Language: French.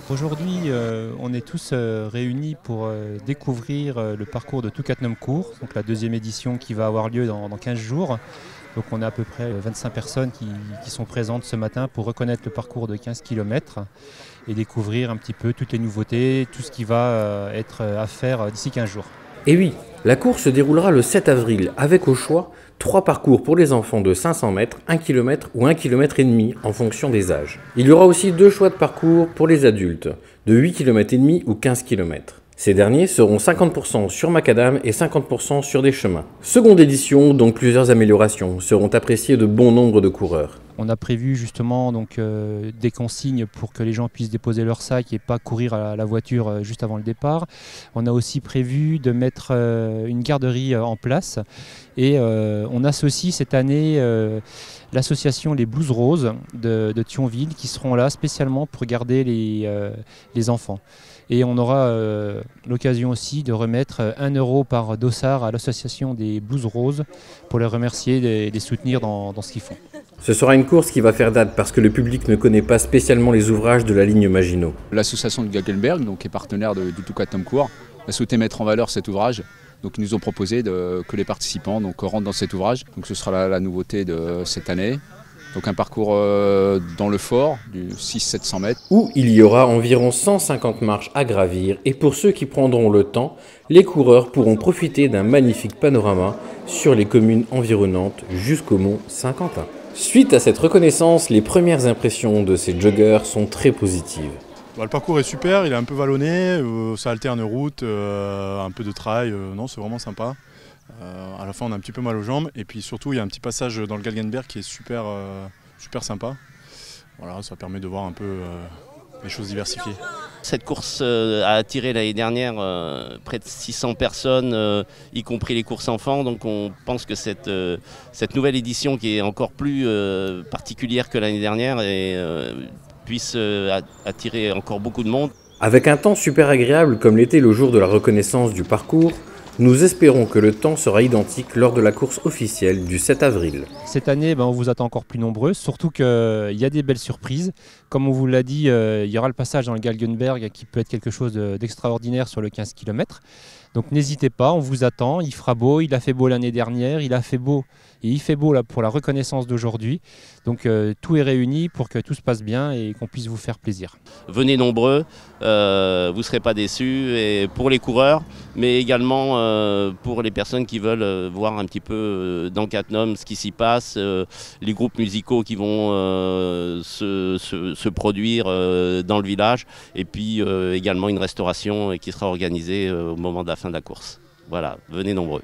Aujourd'hui, on est tous réunis pour découvrir le parcours de Toucatnum Court, donc la deuxième édition qui va avoir lieu dans 15 jours. Donc on a à peu près 25 personnes qui sont présentes ce matin pour reconnaître le parcours de 15 km et découvrir un petit peu toutes les nouveautés, tout ce qui va être à faire d'ici 15 jours. Et oui, la course se déroulera le 7 avril avec au choix 3 parcours pour les enfants de 500 mètres, 1 km ou 1 km et demi en fonction des âges. Il y aura aussi 2 choix de parcours pour les adultes, de 8 km et demi ou 15 km. Ces derniers seront 50% sur macadam et 50% sur des chemins. Seconde édition, donc plusieurs améliorations seront appréciées de bon nombre de coureurs. On a prévu justement des consignes pour que les gens puissent déposer leur sac et pas courir à la voiture juste avant le départ. On a aussi prévu de mettre une garderie en place et on associe cette année l'association Les Blues Roses de Thionville qui seront là spécialement pour garder les enfants. Et on aura l'occasion aussi de remettre 1 euro par dossard à l'association des Blues Roses pour les remercier et les soutenir dans ce qu'ils font. Ce sera une course qui va faire date parce que le public ne connaît pas spécialement les ouvrages de la ligne Maginot. L'association de Galgenberg, donc, est partenaire du Toucatnum Court, a souhaité mettre en valeur cet ouvrage. Donc, ils nous ont proposé que les participants rentrent dans cet ouvrage. Donc, ce sera la nouveauté de cette année. Donc un parcours dans le fort, du 600-700 mètres. Où il y aura environ 150 marches à gravir et pour ceux qui prendront le temps, les coureurs pourront profiter d'un magnifique panorama sur les communes environnantes jusqu'au mont Saint-Quentin. Suite à cette reconnaissance, les premières impressions de ces joggeurs sont très positives. Le parcours est super, il est un peu vallonné, ça alterne route, un peu de trail, non c'est vraiment sympa. À la fin on a un petit peu mal aux jambes et puis surtout il y a un petit passage dans le Galgenberg qui est super sympa. Voilà, ça permet de voir un peu les choses diversifiées. Cette course a attiré l'année dernière près de 600 personnes, y compris les courses enfants. Donc on pense que cette nouvelle édition qui est encore plus particulière que l'année dernière puisse attirer encore beaucoup de monde. Avec un temps super agréable comme l'était le jour de la reconnaissance du parcours, nous espérons que le temps sera identique lors de la course officielle du 7 avril. Cette année, on vous attend encore plus nombreux, surtout qu'il y a des belles surprises. Comme on vous l'a dit, il y aura le passage dans le Galgenberg qui peut être quelque chose d'extraordinaire sur le 15 km. Donc n'hésitez pas, on vous attend, il fera beau, il a fait beau l'année dernière, il a fait beau et il fait beau là pour la reconnaissance d'aujourd'hui. Donc tout est réuni pour que tout se passe bien et qu'on puisse vous faire plaisir. Venez nombreux, vous ne serez pas déçus, et pour les coureurs, mais également pour les personnes qui veulent voir un petit peu dans Cattenom ce qui s'y passe, les groupes musicaux qui vont se produire dans le village, et puis également une restauration qui sera organisée au moment de la fin de la course. Voilà, venez nombreux.